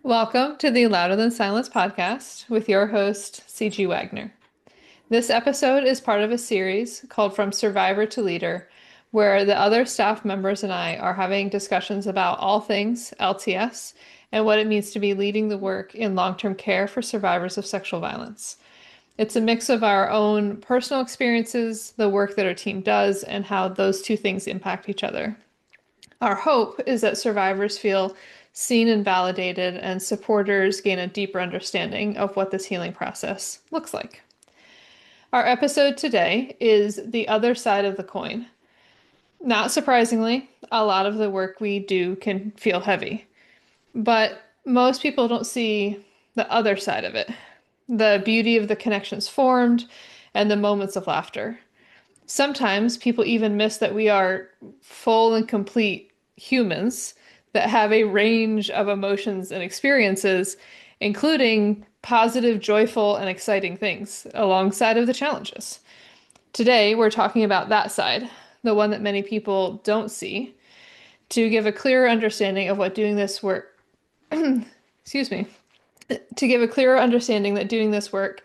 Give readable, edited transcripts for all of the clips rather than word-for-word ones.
Welcome to the Louder Than Silence podcast with your host, CG Wagner. This episode is part of a series called From Survivor to Leader, where the other staff members and I are having discussions about all things LTS and what it means to be leading the work in long-term care for survivors of sexual violence. It's a mix of our own personal experiences, the work that our team does, and how those two things impact each other. Our hope is that survivors feel seen and validated, and supporters gain a deeper understanding of what this healing process looks like. Our episode today is the other side of the coin. Not surprisingly, a lot of the work we do can feel heavy, but most people don't see the other side of it, the beauty of the connections formed and the moments of laughter. Sometimes people even miss that we are full and complete humans that have a range of emotions and experiences, including positive, joyful, and exciting things alongside of the challenges. Today, we're talking about that side, the one that many people don't see, to give a clearer understanding of what doing this work, excuse me, to give a clearer understanding that doing this work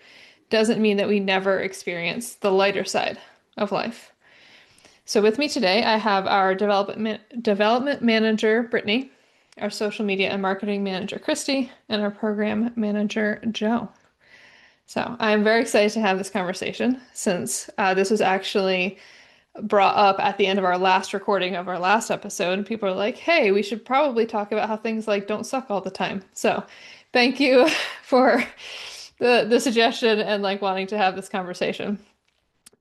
doesn't mean that we never experience the lighter side of life. So with me today, I have our development manager, Brittany, our social media and marketing manager, Christy, and our program manager, Joe. So I'm very excited to have this conversation since this was actually brought up at the end of our last recording of our last episode. And people are like, hey, we should probably talk about how things like don't suck all the time. So thank you for the suggestion and like wanting to have this conversation.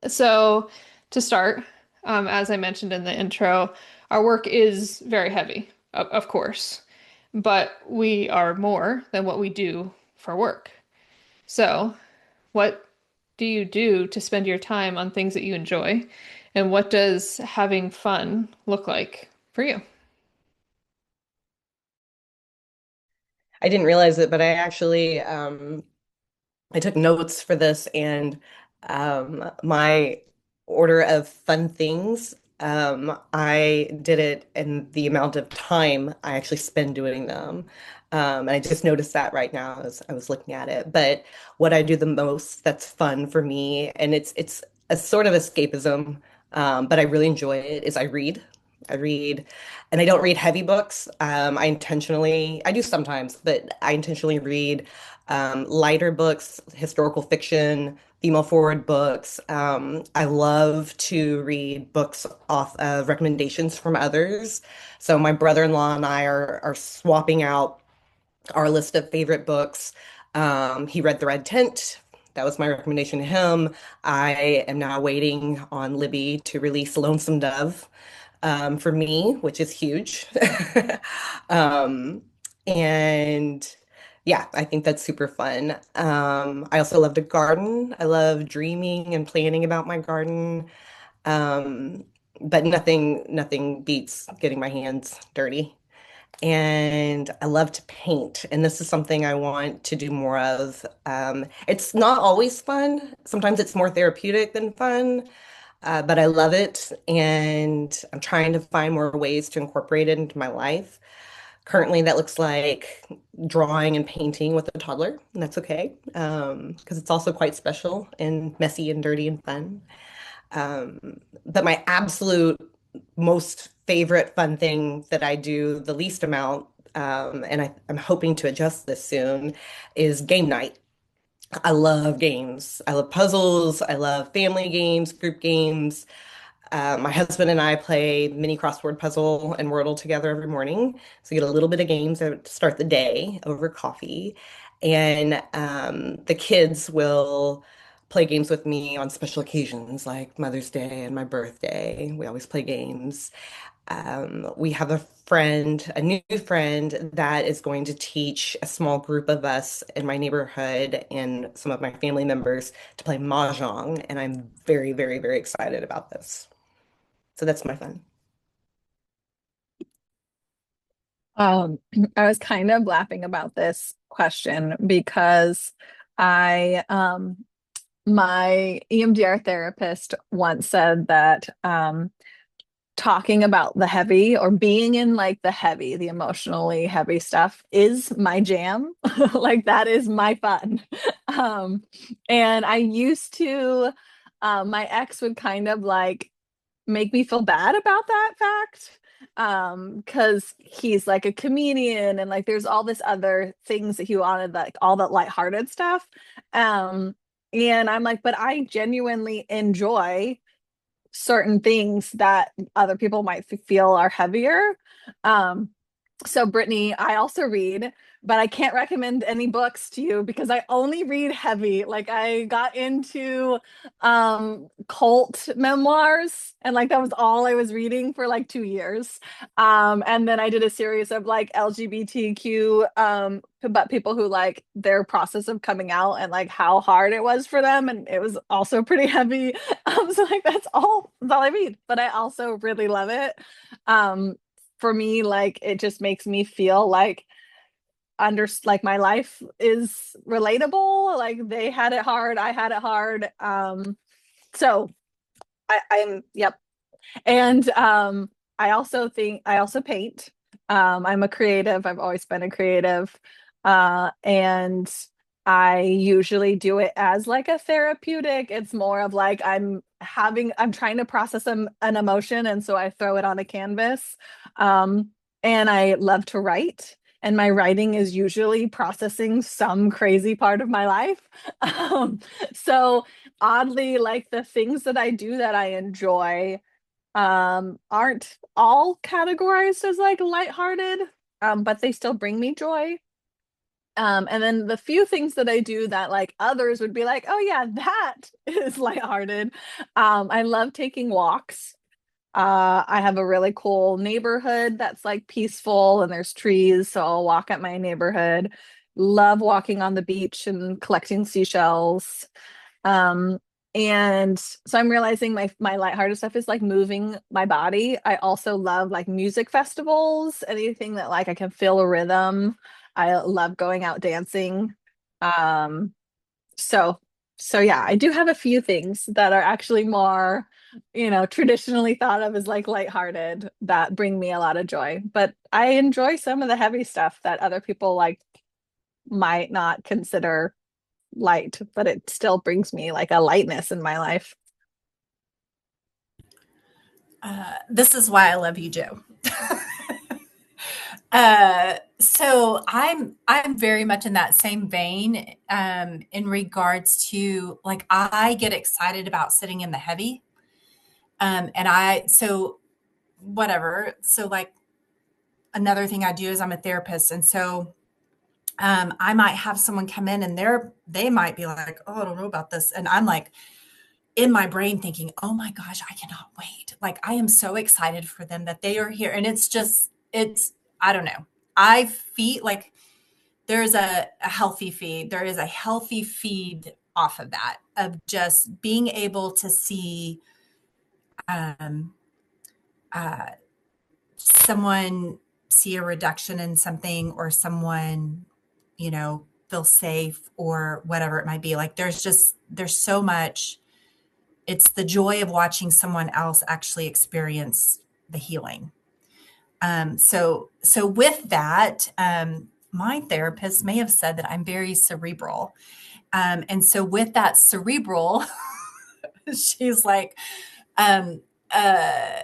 So to start, as I mentioned in the intro, our work is very heavy, of course, but we are more than what we do for work. So, what do you do to spend your time on things that you enjoy? And what does having fun look like for you? I didn't realize it, but I took notes for this and my order of fun things. I did it in the amount of time I actually spend doing them. And I just noticed that right now as I was looking at it. But what I do the most that's fun for me, and it's a sort of escapism, but I really enjoy it, is I read. I read, and I don't read heavy books. I do sometimes, but I intentionally read lighter books, historical fiction, female forward books. I love to read books off of recommendations from others. So my brother-in-law and I are swapping out our list of favorite books. He read The Red Tent. That was my recommendation to him. I am now waiting on Libby to release Lonesome Dove for me, which is huge. Um, and yeah, I think that's super fun. I also love to garden. I love dreaming and planning about my garden. Um, but nothing beats getting my hands dirty. And I love to paint, and this is something I want to do more of. It's not always fun. Sometimes it's more therapeutic than fun, but I love it, and I'm trying to find more ways to incorporate it into my life. Currently, that looks like drawing and painting with a toddler, and that's okay, because it's also quite special and messy and dirty and fun. But my absolute most favorite fun thing that I do the least amount, and I'm hoping to adjust this soon, is game night. I love games. I love puzzles. I love family games, group games. My husband and I play mini crossword puzzle and Wordle together every morning. So you get a little bit of games to start the day over coffee. And the kids will play games with me on special occasions like Mother's Day and my birthday. We always play games. We have a new friend that is going to teach a small group of us in my neighborhood and some of my family members to play Mahjong. And I'm very, very, very excited about this. So that's my fun. Um, I was kind of laughing about this question because I my EMDR therapist once said that talking about the heavy or being in like the emotionally heavy stuff is my jam. Like that is my fun. Um, and I used to, my ex would kind of like make me feel bad about that fact. Because he's like a comedian and like there's all this other things that he wanted, like all that lighthearted stuff. Um, and I'm like, but I genuinely enjoy certain things that other people might feel are heavier. Um, so Brittany, I also read, but I can't recommend any books to you because I only read heavy. Like I got into cult memoirs and like that was all I was reading for like 2 years. And then I did a series of like LGBTQ but people who like their process of coming out and like how hard it was for them and it was also pretty heavy. So like that's all I read, but I also really love it. Um for me, like it just makes me feel like like my life is relatable. Like they had it hard, I had it hard. So I'm yep. And I also paint. I'm a creative. I've always been a creative. And I usually do it as like a therapeutic. It's more of like I'm trying to process an emotion, and so I throw it on a canvas. Um, and I love to write. And my writing is usually processing some crazy part of my life. So oddly, like the things that I do that I enjoy aren't all categorized as like lighthearted, but they still bring me joy. And then the few things that I do that like others would be like, oh yeah, that is lighthearted. I love taking walks. I have a really cool neighborhood that's like peaceful and there's trees, so I'll walk at my neighborhood. Love walking on the beach and collecting seashells. Um, and so I'm realizing my lighthearted stuff is like moving my body. I also love like music festivals, anything that like I can feel a rhythm. I love going out dancing. Um, so so yeah, I do have a few things that are actually more, traditionally thought of as like lighthearted that bring me a lot of joy. But I enjoy some of the heavy stuff that other people like might not consider light, but it still brings me like a lightness in my life. This is why I love you, Joe. So I'm very much in that same vein in regards to like I get excited about sitting in the heavy. And so whatever. So like another thing I do is I'm a therapist. And so I might have someone come in and they might be like, oh, I don't know about this. And I'm like in my brain thinking, oh my gosh, I cannot wait. Like I am so excited for them that they are here. And I don't know. I feel like there's a healthy feed. There is a healthy feed off of that, of just being able to see um, uh, someone see a reduction in something or someone, feel safe or whatever it might be. Like there's so much. It's the joy of watching someone else actually experience the healing. So with that, my therapist may have said that I'm very cerebral. And so with that cerebral, she's like, um, uh,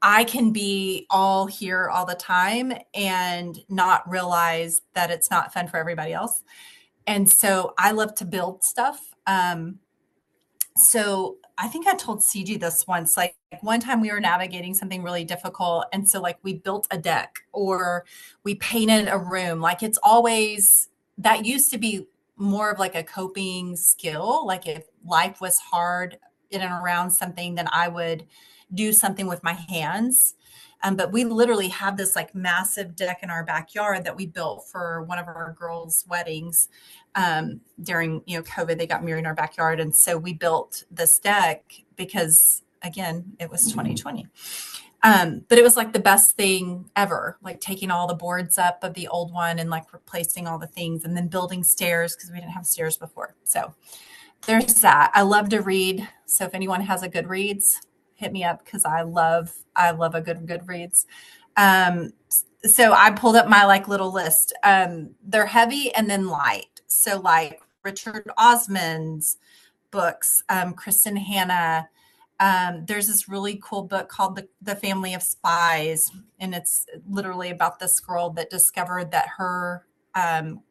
I can be all here all the time and not realize that it's not fun for everybody else. And so I love to build stuff. So I think I told CG this once, like one time we were navigating something really difficult. And so like we built a deck or we painted a room. Like it's always, that used to be more of like a coping skill. Like if life was hard in and around something, then I would do something with my hands. But we literally have this like massive deck in our backyard that we built for one of our girls' weddings during COVID. They got married in our backyard, and so we built this deck because again it was 2020. But it was like the best thing ever, like taking all the boards up of the old one and like replacing all the things and then building stairs because we didn't have stairs before. So there's that. I love to read, so if anyone has a Goodreads, hit me up because I love a good Goodreads. So I pulled up my like little list. They're heavy and then light. So like Richard Osman's books, Kristen Hanna. There's this really cool book called the Family of Spies, and it's literally about this girl that discovered that her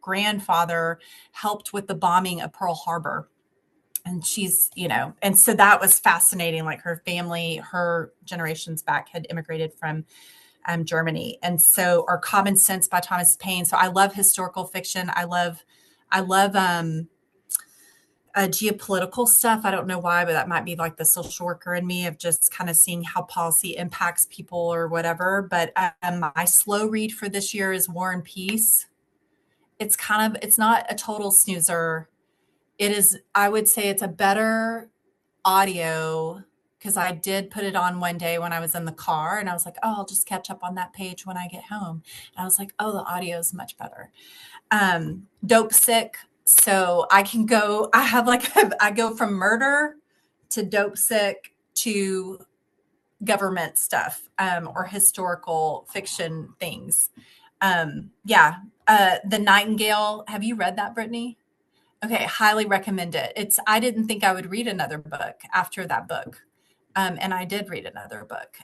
grandfather helped with the bombing of Pearl Harbor. And she's, and so that was fascinating. Like her family, her generations back had immigrated from Germany. And so, or Common Sense by Thomas Paine. So I love historical fiction. I love geopolitical stuff. I don't know why, but that might be like the social worker in me of just kind of seeing how policy impacts people or whatever. But my slow read for this year is War and Peace. It's not a total snoozer. It is, I would say it's a better audio because I did put it on one day when I was in the car and I was like, oh, I'll just catch up on that page when I get home. And I was like, oh, the audio is much better. Dope Sick. So I go from murder to Dope Sick to government stuff, or historical fiction things. The Nightingale. Have you read that, Brittany? Okay. Highly recommend it. I didn't think I would read another book after that book. And I did read another book.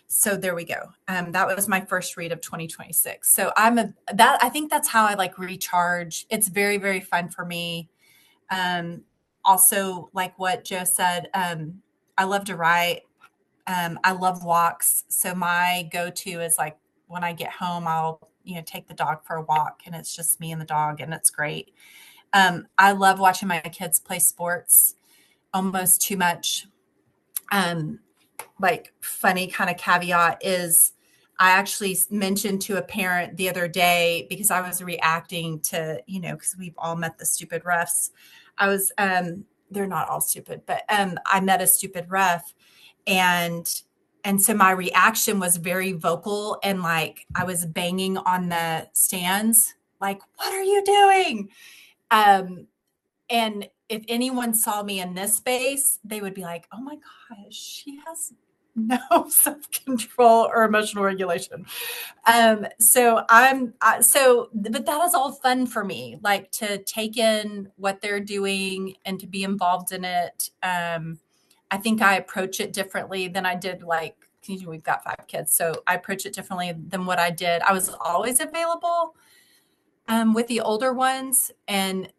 So there we go. That was my first read of 2026. So I think that's how I like recharge. It's very, very fun for me. Also like what Joe said, I love to write. I love walks. So my go-to is like when I get home, I'll, take the dog for a walk and it's just me and the dog and it's great. I love watching my kids play sports almost too much. Like funny kind of caveat is I actually mentioned to a parent the other day because I was reacting to, because we've all met the stupid refs. They're not all stupid, but, I met a stupid ref and so my reaction was very vocal and like I was banging on the stands, like, what are you doing? And if anyone saw me in this space, they would be like, oh my gosh, she has no self-control or emotional regulation. But that is all fun for me, like to take in what they're doing and to be involved in it. I think I approach it differently than I did, like, we've got 5 kids. So I approach it differently than what I did. I was always available with the older ones and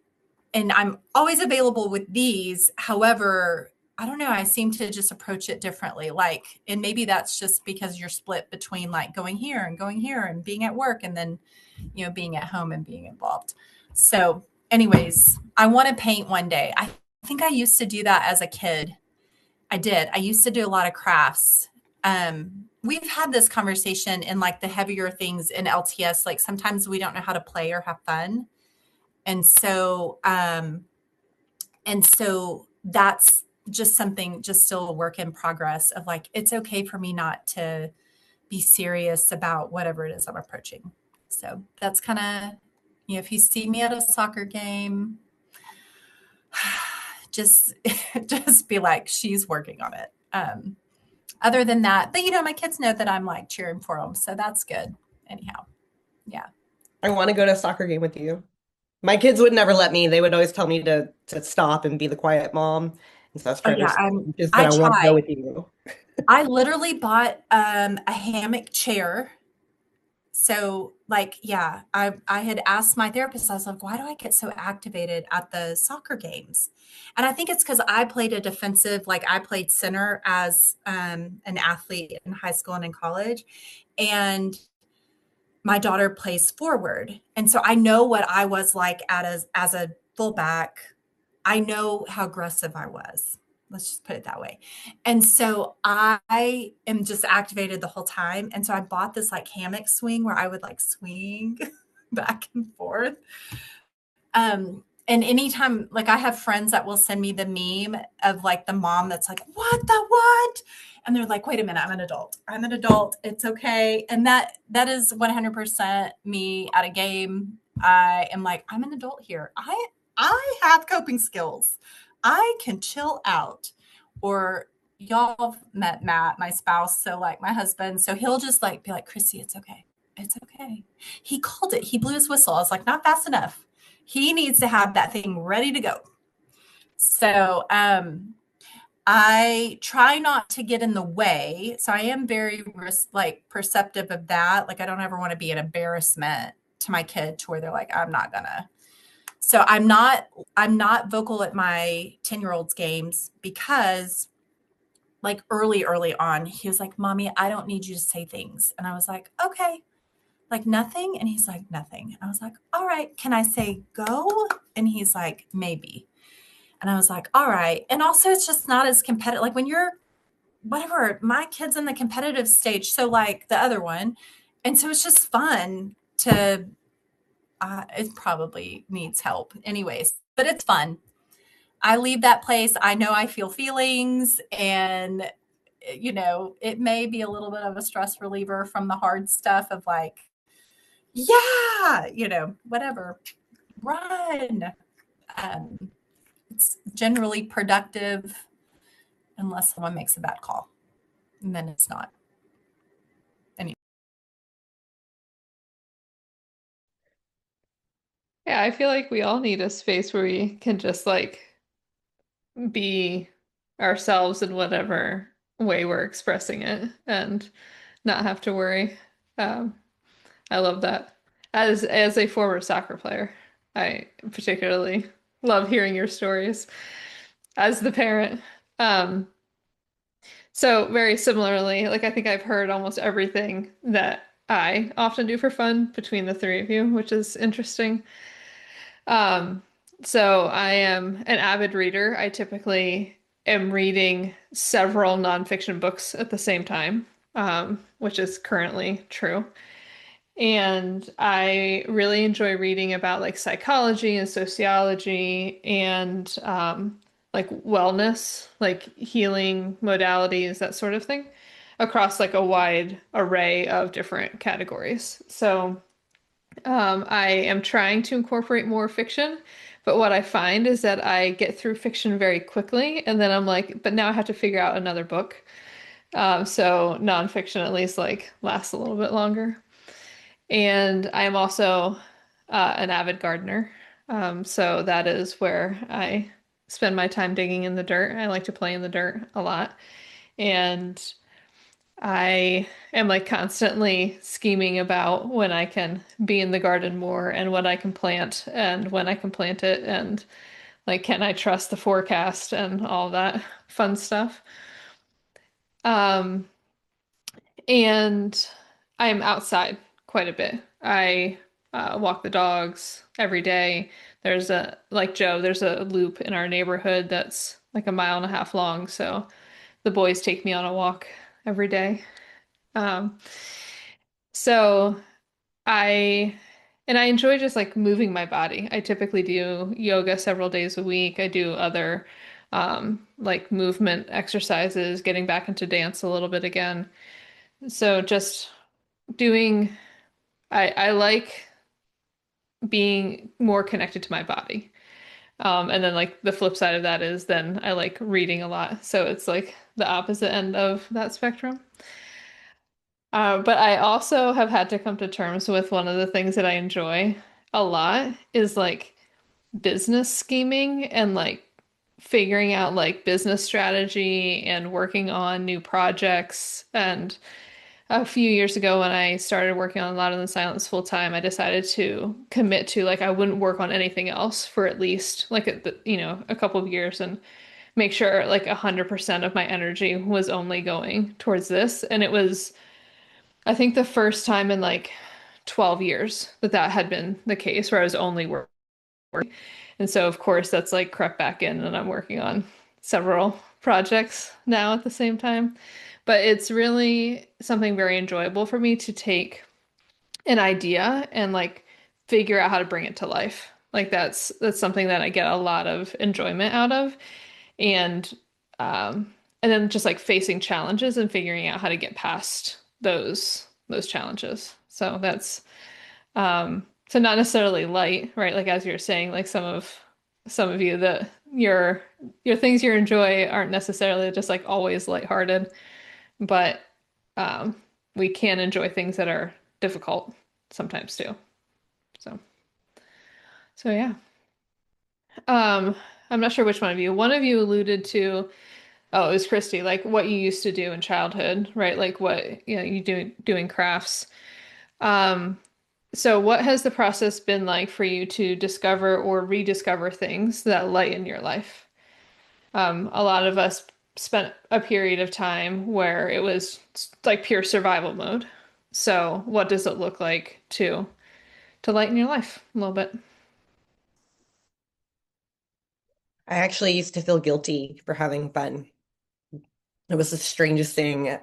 I'm always available with these. However, I don't know, I seem to just approach it differently. Like, and maybe that's just because you're split between like going here and being at work and then, being at home and being involved. So anyways, I want to paint one day. I think I used to do that as a kid. I did. I used to do a lot of crafts. We've had this conversation in like the heavier things in LTS. Like sometimes we don't know how to play or have fun. And so that's just something, just still a work in progress of like, it's okay for me not to be serious about whatever it is I'm approaching. So that's kind of, if you see me at a soccer game, just be like, she's working on it. Other than that, but my kids know that I'm like cheering for them. So that's good. Anyhow. Yeah. I want to go to a soccer game with you. My kids would never let me. They would always tell me to stop and be the quiet mom. And so I want to go with you. I literally bought a hammock chair. So like, yeah, I had asked my therapist, I was like, why do I get so activated at the soccer games? And I think it's because I played a defensive, like I played center as an athlete in high school and in college. And my daughter plays forward. And so I know what I was like as a fullback. I know how aggressive I was. Let's just put it that way. And so I am just activated the whole time. And so I bought this like hammock swing where I would like swing back and forth. And anytime, like I have friends that will send me the meme of like the mom that's like, what? And they're like, wait a minute, I'm an adult. It's okay. And that is 100% me at a game. I am like, I'm an adult here. I have coping skills. I can chill out. Or y'all have met Matt, my spouse, so like my husband, so he'll just like be like, Christy, it's okay. It's okay. He called it. He blew his whistle. I was like, not fast enough. He needs to have that thing ready to go. So I try not to get in the way. So I am very like perceptive of that. Like I don't ever want to be an embarrassment to my kid to where they're like, I'm not gonna. So I'm not vocal at my 10-year-old's games because like early on, he was like, Mommy, I don't need you to say things. And I was like, okay, like nothing. And he's like, nothing. And I was like, all right, can I say go? And he's like, maybe. And I was like, all right. And also it's just not as competitive. Like when you're whatever, my kid's in the competitive stage. So like the other one. And so it's just fun to, it probably needs help anyways, but it's fun. I leave that place. I know I feel feelings and, you know, it may be a little bit of a stress reliever from the hard stuff of like, yeah, you know, whatever, run. It's generally productive unless someone makes a bad call, and then it's not. Anyway. Yeah, I feel like we all need a space where we can just like be ourselves in whatever way we're expressing it and not have to worry. Um, I love that. As a former soccer player, I particularly love hearing your stories as the parent. Um, so very similarly, like I think I've heard almost everything that I often do for fun between the three of you, which is interesting. Um, so I am an avid reader. I typically am reading several nonfiction books at the same time, which is currently true. And I really enjoy reading about like psychology and sociology and like wellness, like healing modalities, that sort of thing, across like a wide array of different categories. So I am trying to incorporate more fiction, but what I find is that I get through fiction very quickly, and then I'm like, but now I have to figure out another book. So nonfiction at least like lasts a little bit longer. And I am also an avid gardener. So that is where I spend my time digging in the dirt. I like to play in the dirt a lot. And I am like constantly scheming about when I can be in the garden more and what I can plant and when I can plant it and like can I trust the forecast and all that fun stuff. Um, and I am outside quite a bit. I walk the dogs every day. There's a, like Joe, there's a loop in our neighborhood that's like a mile and a half long. So the boys take me on a walk every day. Um, so I, and I enjoy just like moving my body. I typically do yoga several days a week. I do other like movement exercises, getting back into dance a little bit again. So just doing, I like being more connected to my body. And then like the flip side of that is then I like reading a lot. So it's like the opposite end of that spectrum. But I also have had to come to terms with one of the things that I enjoy a lot is like business scheming and like figuring out like business strategy and working on new projects. And a few years ago when I started working on Louder Than Silence full time, I decided to commit to like I wouldn't work on anything else for at least like a couple of years and make sure like 100% of my energy was only going towards this. And it was I think the first time in like 12 years that that had been the case where I was only working. And so, of course, that's like crept back in, and I'm working on several projects now at the same time. But it's really something very enjoyable for me to take an idea and like figure out how to bring it to life. Like that's something that I get a lot of enjoyment out of. And and then just like facing challenges and figuring out how to get past those challenges. So that's so not necessarily light, right? Like as you're saying, like some of some of you that your things you enjoy aren't necessarily just like always lighthearted, but um, we can enjoy things that are difficult sometimes too. So, so yeah. Um, I'm not sure which one of you. One of you alluded to, oh, it was Christy, like what you used to do in childhood, right? Like what, you doing crafts. Um, so what has the process been like for you to discover or rediscover things that lighten your life? A lot of us spent a period of time where it was like pure survival mode. So what does it look like to lighten your life a little bit? I actually used to feel guilty for having fun. It was the strangest thing.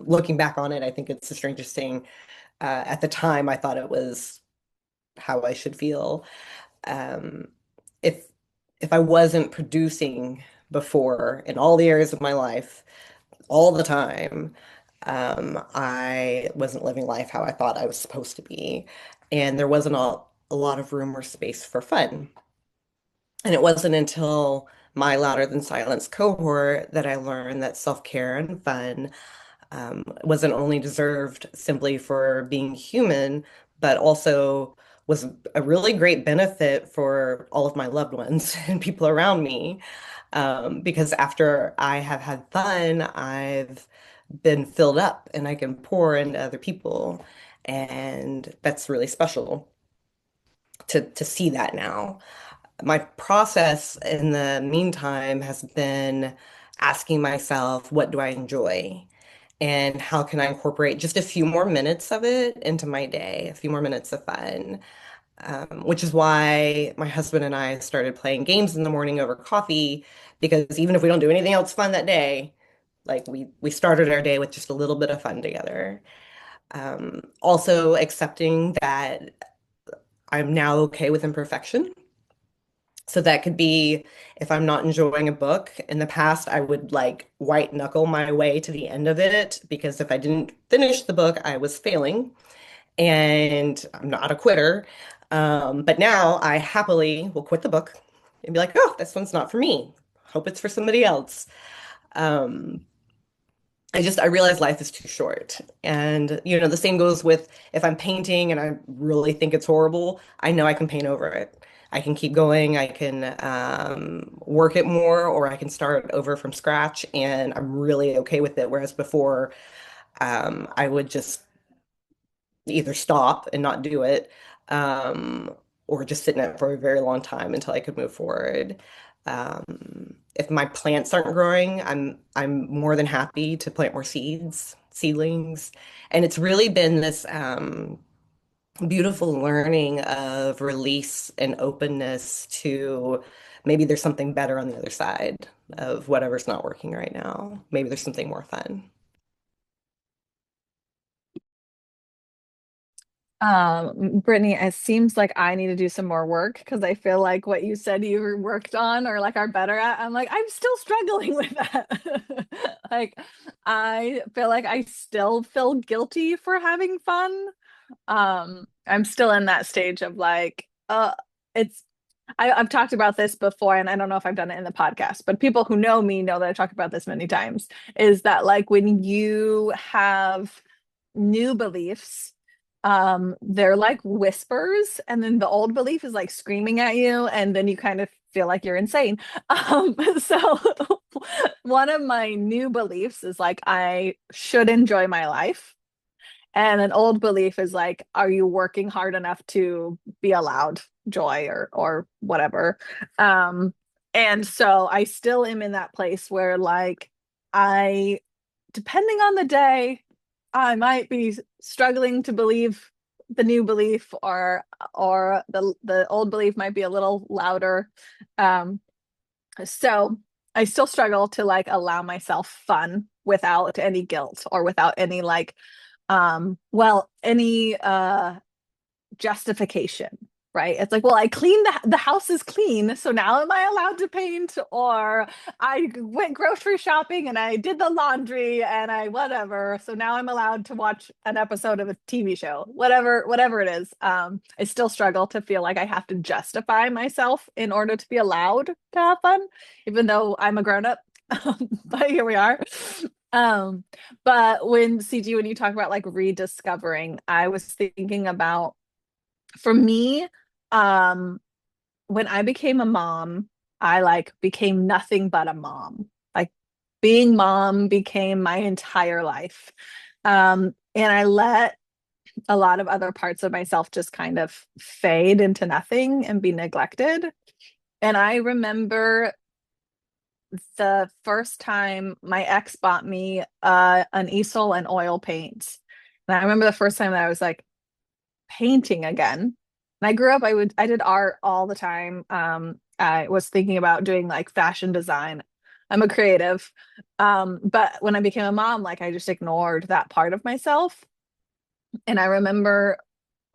Looking back on it, I think it's the strangest thing. At the time, I thought it was how I should feel. Um, if if I wasn't producing before in all the areas of my life, all the time, I wasn't living life how I thought I was supposed to be, and there wasn't a lot of room or space for fun. And it wasn't until my Louder Than Silence cohort that I learned that self-care and fun wasn't only deserved simply for being human, but also was a really great benefit for all of my loved ones and people around me. Because after I have had fun, I've been filled up and I can pour into other people. And that's really special to see that now. My process in the meantime has been asking myself, what do I enjoy? And how can I incorporate just a few more minutes of it into my day, a few more minutes of fun? Which is why my husband and I started playing games in the morning over coffee, because even if we don't do anything else fun that day, like we started our day with just a little bit of fun together. Also accepting that I'm now okay with imperfection. So that could be if I'm not enjoying a book. In the past, I would like white knuckle my way to the end of it because if I didn't finish the book, I was failing. And I'm not a quitter. But now I happily will quit the book and be like, oh, this one's not for me. Hope it's for somebody else. Um, I realize life is too short. And, the same goes with if I'm painting and I really think it's horrible, I know I can paint over it. I can keep going, I can work it more, or I can start over from scratch, and I'm really okay with it. Whereas before, I would just either stop and not do it, or just sit in it for a very long time until I could move forward. If my plants aren't growing, I'm more than happy to plant more seedlings. And it's really been this beautiful learning of release and openness to maybe there's something better on the other side of whatever's not working right now. Maybe there's something more fun. Brittany, it seems like I need to do some more work because I feel like what you said you worked on or like are better at, I'm like, I'm still struggling with that. Like, I feel like I still feel guilty for having fun. I'm still in that stage of like, it's I've talked about this before, and I don't know if I've done it in the podcast, but people who know me know that I talk about this many times, is that like when you have new beliefs, they're like whispers, and then the old belief is like screaming at you, and then you kind of feel like you're insane. So one of my new beliefs is like I should enjoy my life. And an old belief is like, are you working hard enough to be allowed joy or whatever? Um, and so I still am in that place where like I, depending on the day, I might be struggling to believe the new belief, or the old belief might be a little louder. Um, so I still struggle to like allow myself fun without any guilt or without any like any justification. right? It's like, well, I cleaned the house is clean, so now am I allowed to paint? Or I went grocery shopping and I did the laundry and I whatever, so now I'm allowed to watch an episode of a TV show, whatever it is. I still struggle to feel like I have to justify myself in order to be allowed to have fun, even though I'm a grown up. But here we are. But when you talk about like rediscovering, I was thinking about, for me, when I became a mom, I like became nothing but a mom. Like being mom became my entire life. And I let a lot of other parts of myself just kind of fade into nothing and be neglected. And I remember the first time my ex bought me an easel and oil paint. And I remember the first time that I was like painting again. And I grew up, I did art all the time. I was thinking about doing like fashion design. I'm a creative. But when I became a mom, like I just ignored that part of myself. And I remember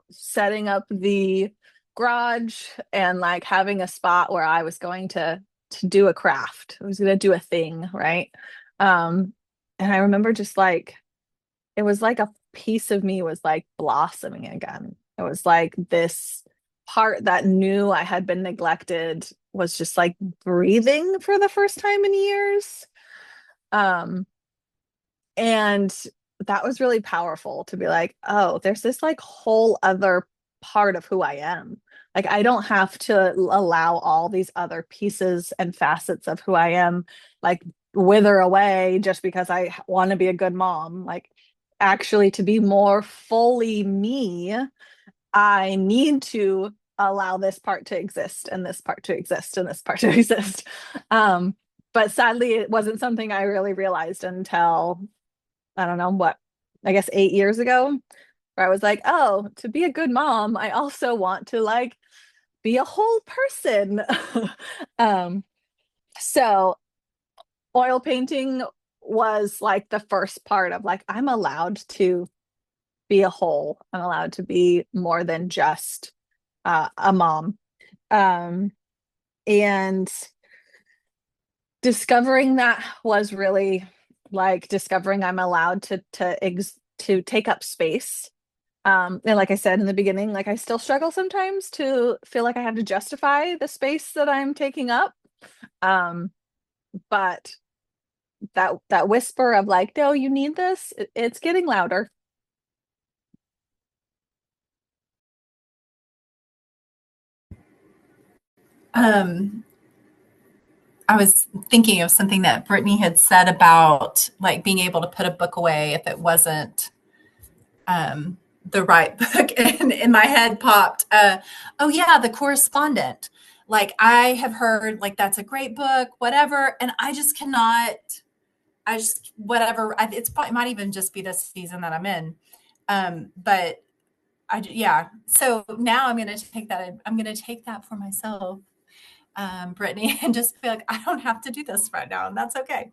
setting up the garage and like having a spot where I was going to do a craft. I was going to do a thing, right? And I remember just like it was like a piece of me was like blossoming again. It was like this part that knew I had been neglected was just like breathing for the first time in years. And that was really powerful to be like, oh, there's this like whole other part of who I am. Like I don't have to allow all these other pieces and facets of who I am like wither away just because I want to be a good mom. Like actually to be more fully me, I need to allow this part to exist and this part to exist and this part to exist. But sadly it wasn't something I really realized until I don't know what, I guess 8 years ago, where I was like, oh, to be a good mom, I also want to like be a whole person. um, so oil painting was like the first part of like, I'm allowed to be a whole. I'm allowed to be more than just a mom. And discovering that was really like discovering I'm allowed to take up space. And like I said in the beginning, like I still struggle sometimes to feel like I have to justify the space that I'm taking up. But that whisper of like, no, you need this, it's getting louder. I was thinking of something that Brittany had said about like being able to put a book away if it wasn't the right book, and in my head popped, oh yeah, The Correspondent. Like I have heard like that's a great book, whatever, and I just cannot. I just whatever. It's probably it might even just be this season that I'm in, but yeah. So now I'm going to take that. I'm going to take that for myself, Brittany, and just be like, I don't have to do this right now, and that's okay.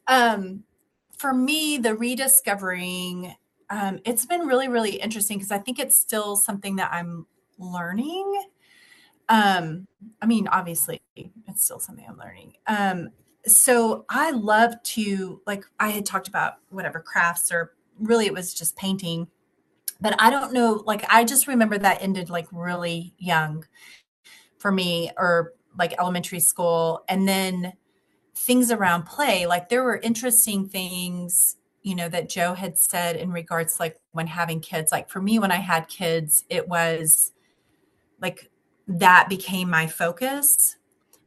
For me, the rediscovering, it's been really, really interesting because I think it's still something that I'm learning. I mean, obviously, it's still something I'm learning. So I love to, like, I had talked about whatever crafts, or really it was just painting, but I don't know, like, I just remember that ended like really young for me, or like elementary school. And then things around play, like there were interesting things, that Joe had said in regards like when having kids. Like for me, when I had kids, it was like that became my focus.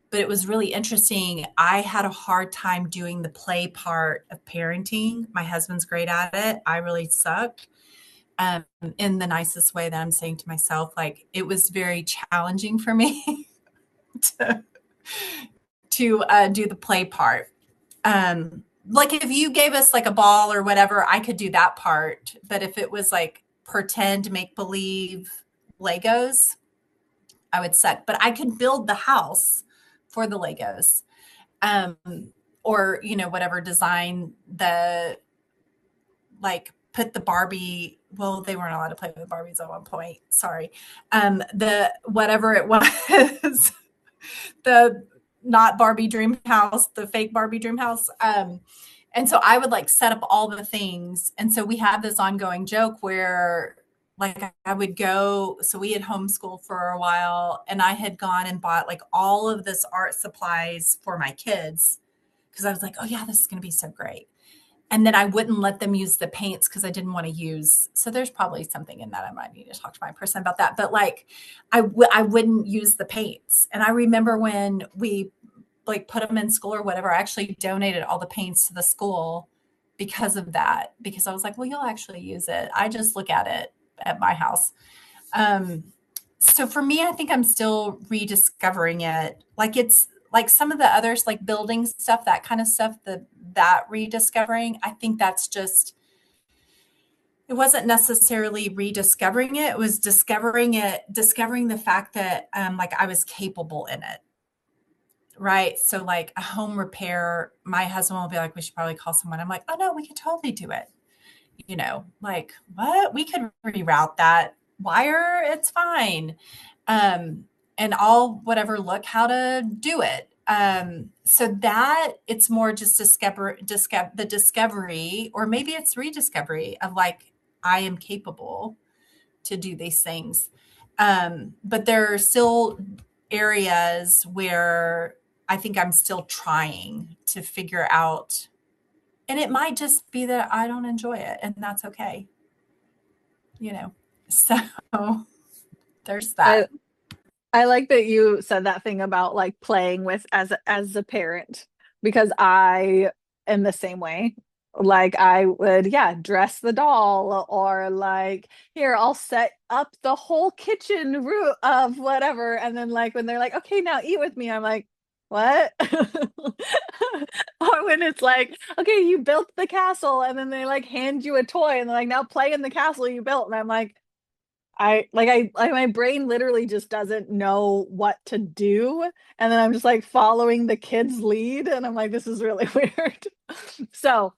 But it was really interesting. I had a hard time doing the play part of parenting. My husband's great at it. I really suck. In the nicest way that I'm saying to myself, like it was very challenging for me to do the play part. Like if you gave us like a ball or whatever, I could do that part. But if it was like pretend, make believe Legos, I would suck. But I could build the house for the Legos, or whatever, design the like put the Barbie, well, they weren't allowed to play with Barbies at one point. Sorry. The whatever it was, the not Barbie dream house, the fake Barbie dream house. And so I would like set up all the things. And so we had this ongoing joke where like I would go, so we had homeschooled for a while and I had gone and bought like all of this art supplies for my kids because I was like, oh yeah, this is going to be so great. And then I wouldn't let them use the paints because I didn't want to use. So there's probably something in that. I might need to talk to my person about that. But like, I wouldn't use the paints. And I remember when we like put them in school or whatever, I actually donated all the paints to the school because of that. Because I was like, well, you'll actually use it. I just look at it at my house. So for me, I think I'm still rediscovering it. Like it's like some of the others, like building stuff, that kind of stuff, that rediscovering, I think that's just, it wasn't necessarily rediscovering it. It was discovering the fact that like I was capable in it. Right. So like a home repair, my husband will be like, we should probably call someone. I'm like, oh no, we could totally do it. You know, like what? We could reroute that wire. It's fine. And I'll whatever look how to do it. So that it's more just the discovery, or maybe it's rediscovery of like, I am capable to do these things. But there are still areas where I think I'm still trying to figure out, and it might just be that I don't enjoy it and that's okay. You know, so there's that. I like that you said that thing about like playing with as a parent, because I am the same way. Like I would, yeah, dress the doll, or like, here, I'll set up the whole kitchen room of whatever. And then like when they're like, okay, now eat with me, I'm like, what? Or when it's like, okay, you built the castle, and then they like hand you a toy and they're like, now play in the castle you built. And I'm like, my brain literally just doesn't know what to do. And then I'm just like following the kid's lead. And I'm like, this is really weird. So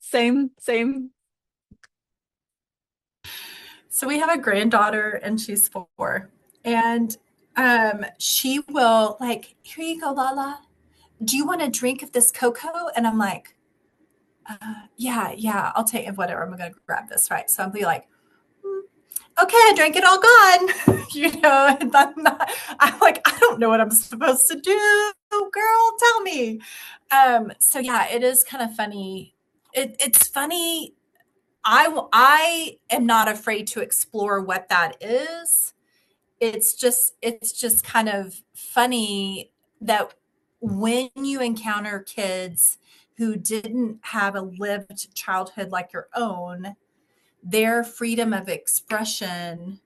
same. So we have a granddaughter and she's 4. And she will like, here you go, Lala. Do you want a drink of this cocoa? And I'm like, yeah, I'll take it, whatever. I'm going to grab this, right? So I'll be like, okay, I drank it all gone. You know, and I'm like, I don't know what I'm supposed to do. Girl, tell me. So yeah, it is kind of funny. It's funny. I am not afraid to explore what that is. It's just kind of funny that when you encounter kids who didn't have a lived childhood like your own, their freedom of expression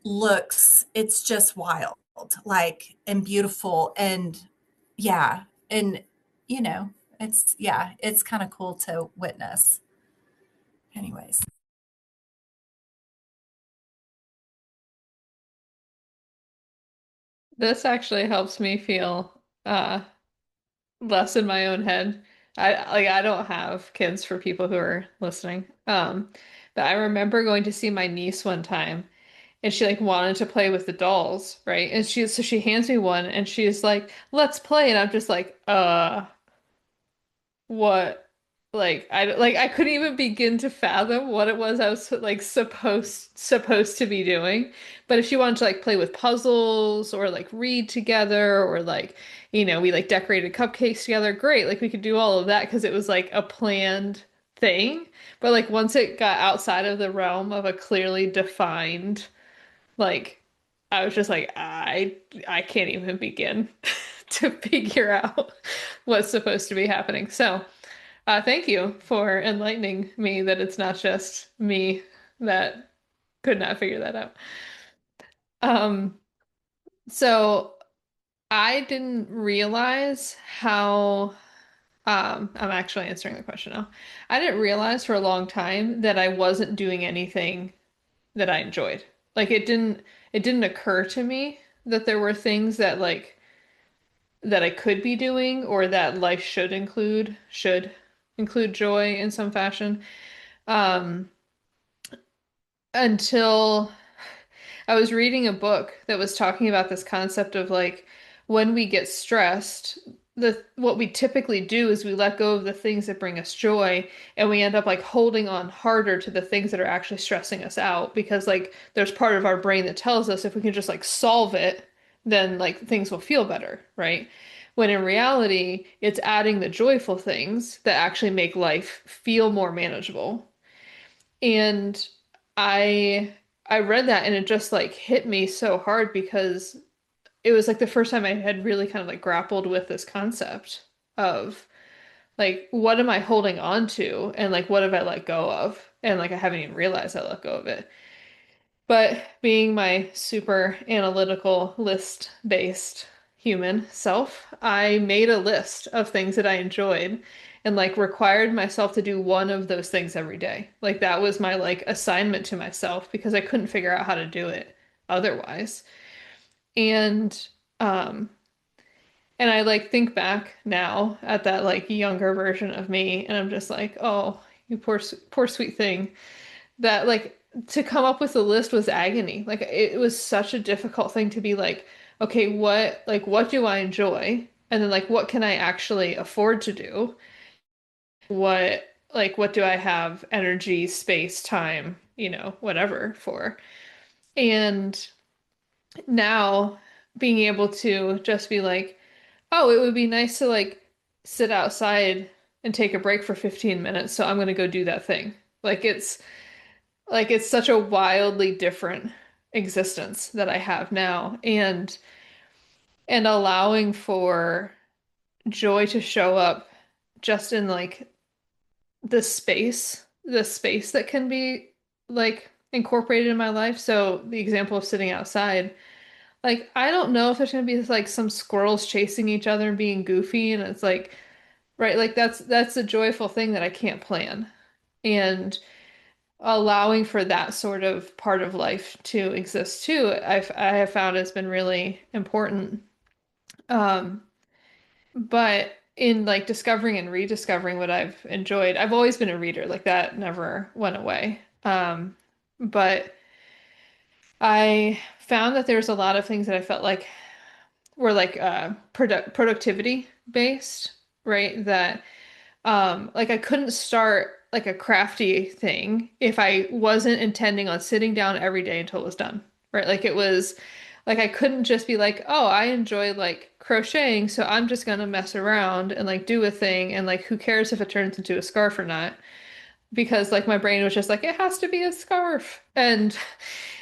it's just wild, like, and beautiful. And yeah. And, you know, it's kind of cool to witness. Anyways. This actually helps me feel less in my own head. I don't have kids, for people who are listening. But I remember going to see my niece one time, and she like wanted to play with the dolls, right? And she hands me one and she's like, "Let's play." And I'm just like, what? Like I couldn't even begin to fathom what it was I was like supposed to be doing. But if she wanted to like play with puzzles or like read together, or like, we like decorated cupcakes together, great. Like we could do all of that because it was like a planned thing. But like once it got outside of the realm of a clearly defined, like, I was just like, I can't even begin to figure out what's supposed to be happening. So thank you for enlightening me that it's not just me that could not figure that out. Um, so I didn't realize how, I'm actually answering the question now. I didn't realize for a long time that I wasn't doing anything that I enjoyed. Like it didn't occur to me that there were things that like that I could be doing, or that life should include joy in some fashion. Um, until I was reading a book that was talking about this concept of like when we get stressed, the what we typically do is we let go of the things that bring us joy and we end up like holding on harder to the things that are actually stressing us out because like there's part of our brain that tells us if we can just like solve it, then like things will feel better, right? When in reality, it's adding the joyful things that actually make life feel more manageable. And I I read that and it just like hit me so hard because it was like the first time I had really kind of like grappled with this concept of like what am I holding on to and like what have I let go of? And like I haven't even realized I let go of it. But being my super analytical list-based human self, I made a list of things that I enjoyed and like required myself to do one of those things every day. Like that was my like assignment to myself because I couldn't figure out how to do it otherwise. And um and I like think back now at that like younger version of me and I'm just like, "Oh, you poor sweet thing." That like to come up with a list was agony. Like it was such a difficult thing to be like, okay, what do I enjoy? And then like what can I actually afford to do? What do I have energy, space, time, whatever for? And now being able to just be like, oh, it would be nice to like sit outside and take a break for 15 minutes, so I'm gonna go do that thing. Like it's such a wildly different existence that I have now and allowing for joy to show up just in like the space that can be like incorporated in my life. So the example of sitting outside, like I don't know if there's gonna be like some squirrels chasing each other and being goofy and it's like right, like that's a joyful thing that I can't plan. And allowing for that sort of part of life to exist too, I have found has been really important. Um, but in like discovering and rediscovering what I've enjoyed, I've always been a reader, like that never went away. But I found that there's a lot of things that I felt like were like productivity based, right? That like I couldn't start like a crafty thing if I wasn't intending on sitting down every day until it was done. Right? Like it was like I couldn't just be like, "Oh, I enjoy like crocheting, so I'm just gonna mess around and like do a thing and like who cares if it turns into a scarf or not?" Because like my brain was just like, "It has to be a scarf."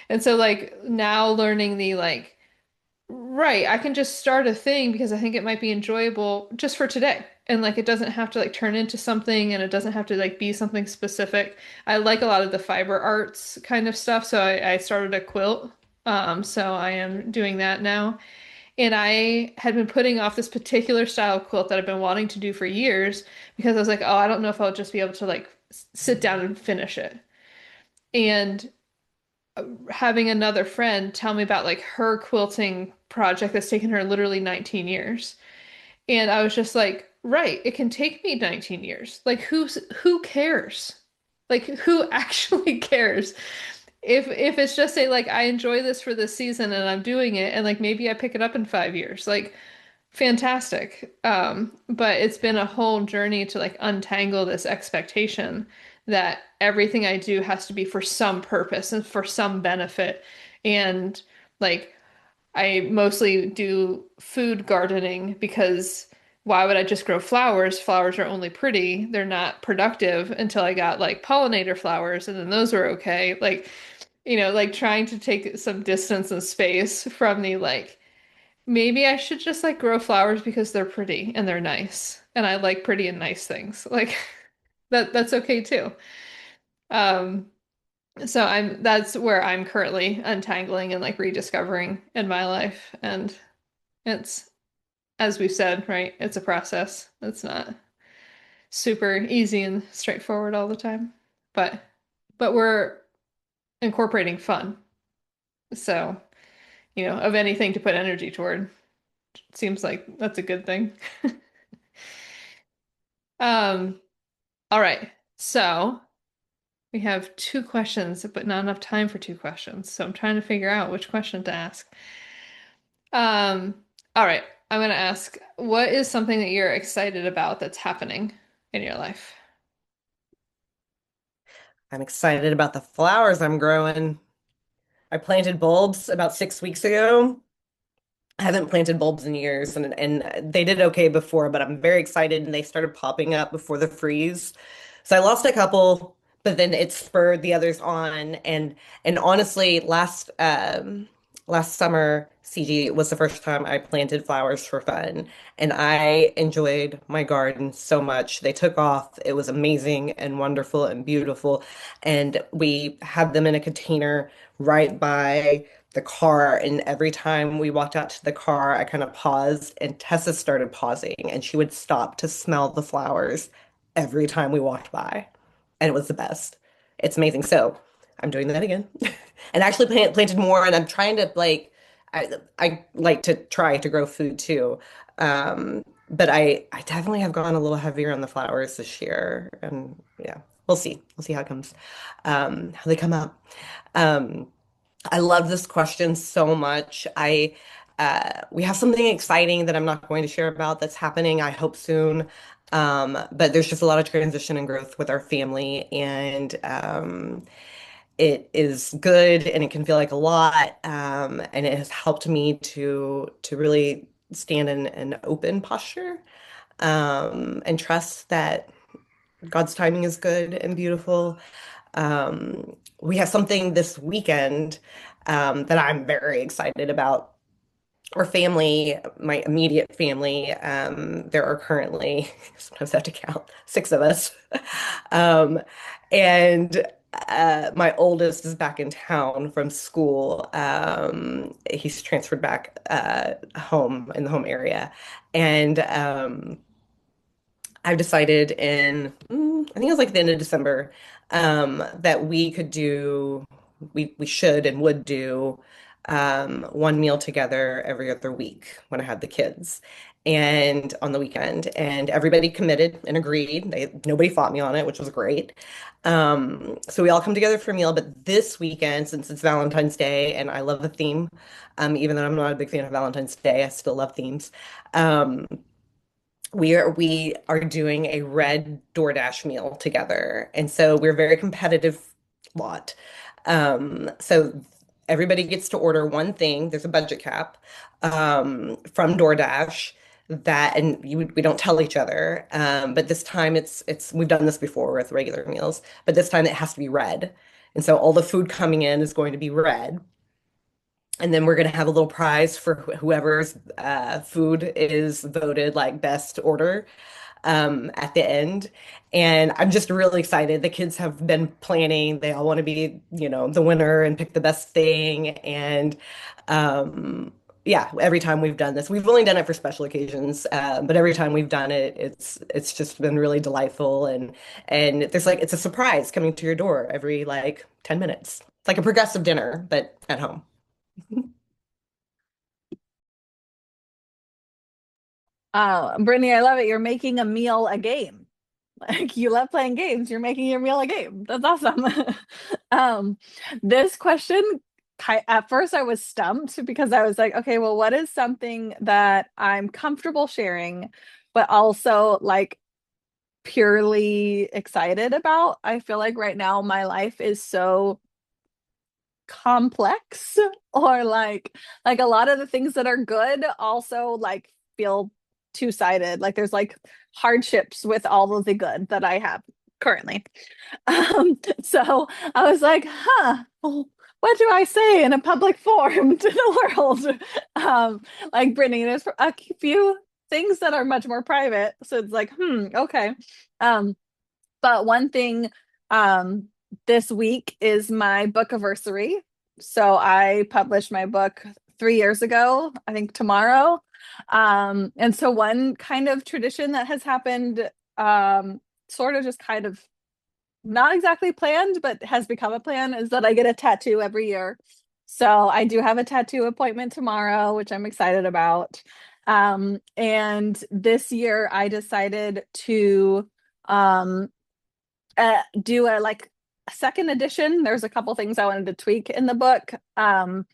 And so like now learning the like right, I can just start a thing because I think it might be enjoyable just for today. And like it doesn't have to like turn into something and it doesn't have to like be something specific. I like a lot of the fiber arts kind of stuff, so I started a quilt. So I am doing that now. And I had been putting off this particular style of quilt that I've been wanting to do for years because I was like, oh, I don't know if I'll just be able to like sit down and finish it. And having another friend tell me about like her quilting project that's taken her literally 19 years. And I was just like, right, it can take me 19 years. Like who cares? Like who actually cares? If it's just say like I enjoy this for this season and I'm doing it and like maybe I pick it up in 5 years. Like fantastic. But it's been a whole journey to like untangle this expectation that everything I do has to be for some purpose and for some benefit. And like I mostly do food gardening because why would I just grow flowers? Flowers are only pretty. They're not productive until I got like pollinator flowers and then those were okay. Like, like trying to take some distance and space from the like maybe I should just like grow flowers because they're pretty and they're nice. And I like pretty and nice things. Like that's okay too. Um, so that's where I'm currently untangling and like rediscovering in my life. And it's, as we've said, right, it's a process. It's not super easy and straightforward all the time. But we're incorporating fun. So, of anything to put energy toward, seems like that's a good thing. Um, all right. So We have two questions, but not enough time for two questions. So I'm trying to figure out which question to ask. Um, all right. I'm gonna ask, what is something that you're excited about that's happening in your life? I'm excited about the flowers I'm growing. I planted bulbs about 6 weeks ago. I haven't planted bulbs in years, and they did okay before, but I'm very excited, and they started popping up before the freeze. So I lost a couple, but then it spurred the others on, and honestly, last summer, CG was the first time I planted flowers for fun, and I enjoyed my garden so much. They took off. It was amazing and wonderful and beautiful, and we had them in a container right by the car, and every time we walked out to the car, I kind of paused, and Tessa started pausing, and she would stop to smell the flowers every time we walked by, and it was the best. It's amazing. So I'm doing that again, and actually planted more, and I'm trying to like I like to try to grow food too. But I definitely have gone a little heavier on the flowers this year, and yeah, we'll see. We'll see how it comes, how they come up. Um, I love this question so much. I We have something exciting that I'm not going to share about that's happening, I hope soon. But there's just a lot of transition and growth with our family, and it is good, and it can feel like a lot. And it has helped me to really stand in an open posture, and trust that God's timing is good and beautiful. We have something this weekend that I'm very excited about. Our family, my immediate family, there are currently, sometimes I have to count, 6 of us. Um, and My oldest is back in town from school. He's transferred back home in the home area. And I've decided I think it was like the end of December, that we should and would do one meal together every other week when I had the kids and on the weekend. And everybody committed and agreed. Nobody fought me on it, which was great. So we all come together for a meal. But this weekend, since it's Valentine's Day and I love the theme, even though I'm not a big fan of Valentine's Day, I still love themes. Um, we are doing a red DoorDash meal together. And so we're a very competitive lot. So everybody gets to order one thing. There's a budget cap from DoorDash and we don't tell each other. But this time it's we've done this before with regular meals, but this time it has to be red. And so all the food coming in is going to be red. And then we're going to have a little prize for whoever's food is voted like best order at the end. And I'm just really excited. The kids have been planning. They all want to be, the winner and pick the best thing. And yeah, every time we've done this, we've only done it for special occasions, but every time we've done it, it's just been really delightful. And it's a surprise coming to your door every like 10 minutes. It's like a progressive dinner, but at home. Brittany, I love it. You're making a meal a game. Like you love playing games. You're making your meal a game. That's awesome. um, this question, at first I was stumped because I was like, okay, well, what is something that I'm comfortable sharing, but also like purely excited about? I feel like right now my life is so complex or like a lot of the things that are good also like feel two-sided, like there's like hardships with all of the good that I have currently. So I was like, what do I say in a public forum to the world? Like Brittany, there's a few things that are much more private, so it's like okay. But one thing this week is my book anniversary. So I published my book 3 years ago, I think tomorrow. And so one kind of tradition that has happened, sort of just kind of not exactly planned, but has become a plan, is that I get a tattoo every year. So I do have a tattoo appointment tomorrow, which I'm excited about. And this year I decided to do a like second edition. There's a couple things I wanted to tweak in the book. And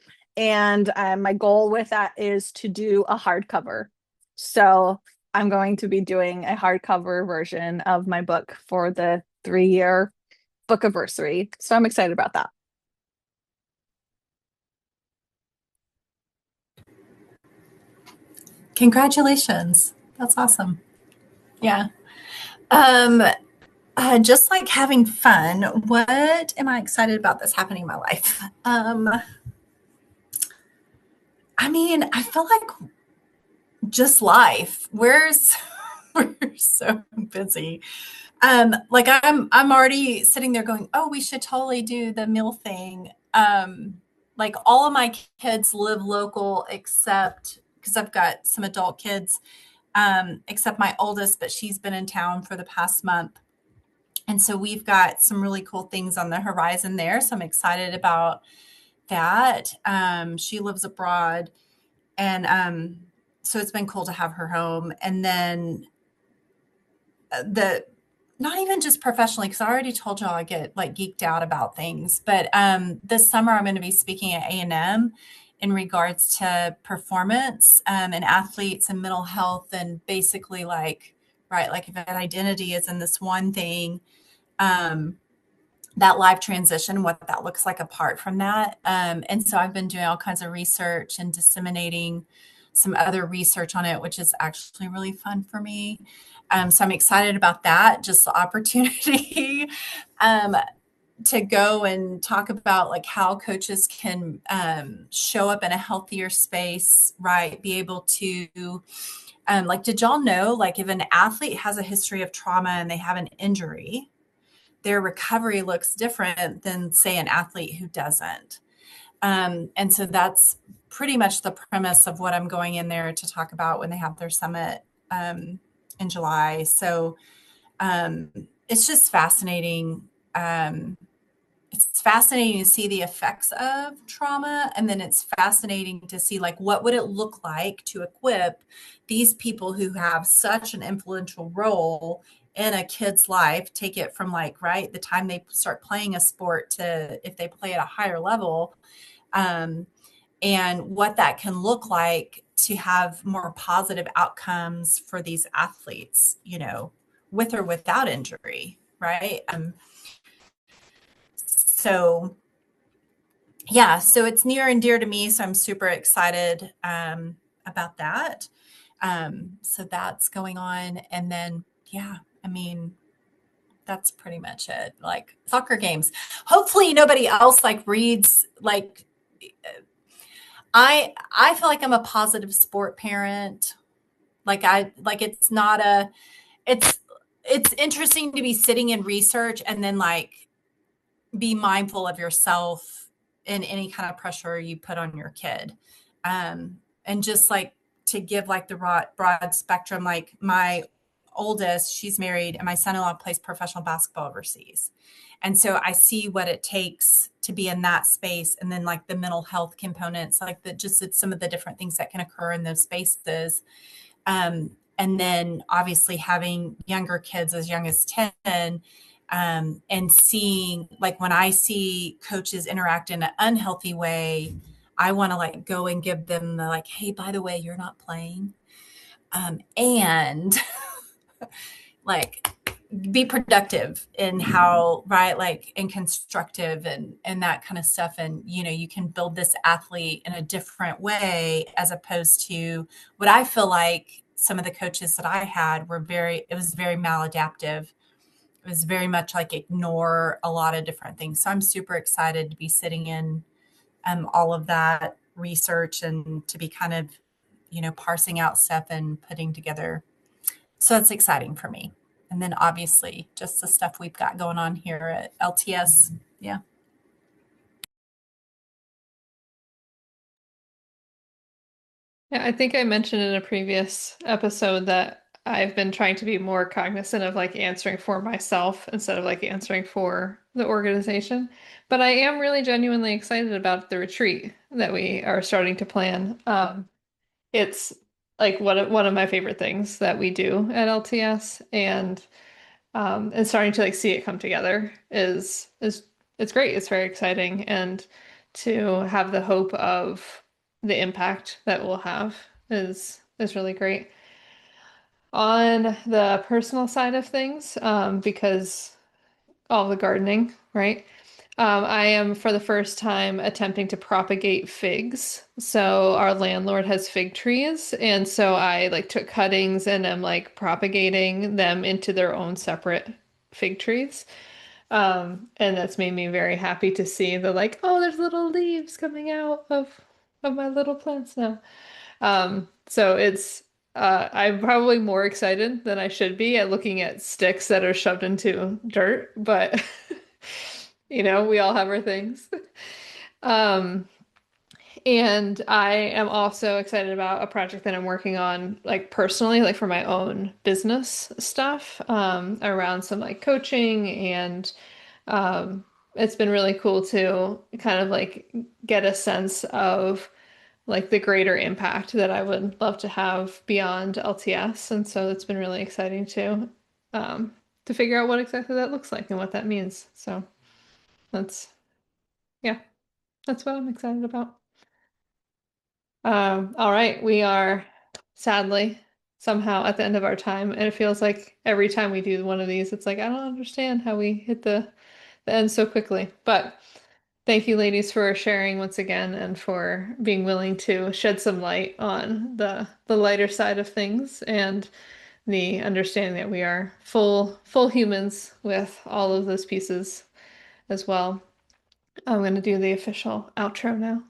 my goal with that is to do a hardcover. So I'm going to be doing a hardcover version of my book for the 3-year book anniversary. So I'm excited about that. Congratulations. That's awesome. Yeah. Just like having fun, what am I excited about that's happening in my life? I mean, I feel like just life. We're so busy. Like I'm already sitting there going, oh, we should totally do the meal thing. Like all of my kids live local except because I've got some adult kids, except my oldest, but she's been in town for the past month. And so we've got some really cool things on the horizon there. So I'm excited about that. She lives abroad. And so it's been cool to have her home. And then not even just professionally, because I already told y'all I get like geeked out about things. But this summer I'm going to be speaking at A&M in regards to performance and athletes and mental health, and basically like, right, like if an identity is in this one thing, that live transition, what that looks like apart from that. And so I've been doing all kinds of research and disseminating some other research on it, which is actually really fun for me. So I'm excited about that, just the opportunity to go and talk about like how coaches can show up in a healthier space, right? Be able to, like, did y'all know, like if an athlete has a history of trauma and they have an injury, their recovery looks different than, say, an athlete who doesn't. And so that's pretty much the premise of what I'm going in there to talk about when they have their summit in July. So it's just fascinating. It's fascinating to see the effects of trauma. And then it's fascinating to see, like, what would it look like to equip these people who have such an influential role in a kid's life, take it from like, right, the time they start playing a sport to if they play at a higher level, and what that can look like to have more positive outcomes for these athletes, you know, with or without injury, right? So yeah, so it's near and dear to me. So I'm super excited about that. So that's going on. And then, yeah, I mean, that's pretty much it. Like soccer games. Hopefully nobody else like reads like I feel like I'm a positive sport parent. Like it's not a it's interesting to be sitting in research and then like be mindful of yourself in any kind of pressure you put on your kid. And just like to give like the broad spectrum, like my oldest, she's married, and my son-in-law plays professional basketball overseas. And so I see what it takes to be in that space. And then like the mental health components, like just some of the different things that can occur in those spaces. And then obviously having younger kids as young as 10, and seeing like when I see coaches interact in an unhealthy way, I want to like go and give them the like, hey, by the way, you're not playing. And like be productive in how, right, like and constructive and that kind of stuff. And, you know, you can build this athlete in a different way as opposed to what I feel like some of the coaches that I had were it was very maladaptive. It was very much like ignore a lot of different things. So I'm super excited to be sitting in all of that research and to be kind of, you know, parsing out stuff and putting together. So it's exciting for me. And then obviously just the stuff we've got going on here at LTS. Yeah. Yeah, I think I mentioned in a previous episode that I've been trying to be more cognizant of like answering for myself instead of like answering for the organization. But I am really genuinely excited about the retreat that we are starting to plan. It's like one of my favorite things that we do at LTS, and and starting to like see it come together is it's great. It's very exciting, and to have the hope of the impact that we'll have is really great. On the personal side of things, because all the gardening, right? I am for the first time attempting to propagate figs. So our landlord has fig trees, and so I like took cuttings and am like propagating them into their own separate fig trees. And that's made me very happy to see the like, oh, there's little leaves coming out of my little plants now. So it's I'm probably more excited than I should be at looking at sticks that are shoved into dirt, but we all have our things. Um, and I am also excited about a project that I'm working on, like personally, like for my own business stuff, around some like coaching and it's been really cool to kind of like get a sense of like the greater impact that I would love to have beyond LTS. And so it's been really exciting to figure out what exactly that looks like and what that means. So that's, yeah, that's what I'm excited about. All right, we are sadly somehow at the end of our time, and it feels like every time we do one of these, it's like I don't understand how we hit the end so quickly. But thank you, ladies, for sharing once again and for being willing to shed some light on the lighter side of things and the understanding that we are full humans with all of those pieces as well. I'm going to do the official outro now.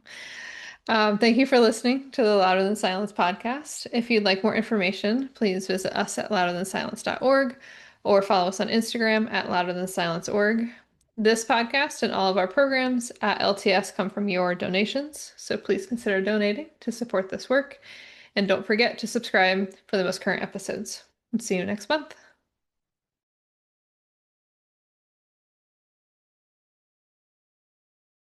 Thank you for listening to the Louder Than Silence podcast. If you'd like more information, please visit us at louderthansilence.org or follow us on Instagram at louderthansilence.org. This podcast and all of our programs at LTS come from your donations, so please consider donating to support this work. And don't forget to subscribe for the most current episodes. And see you next month.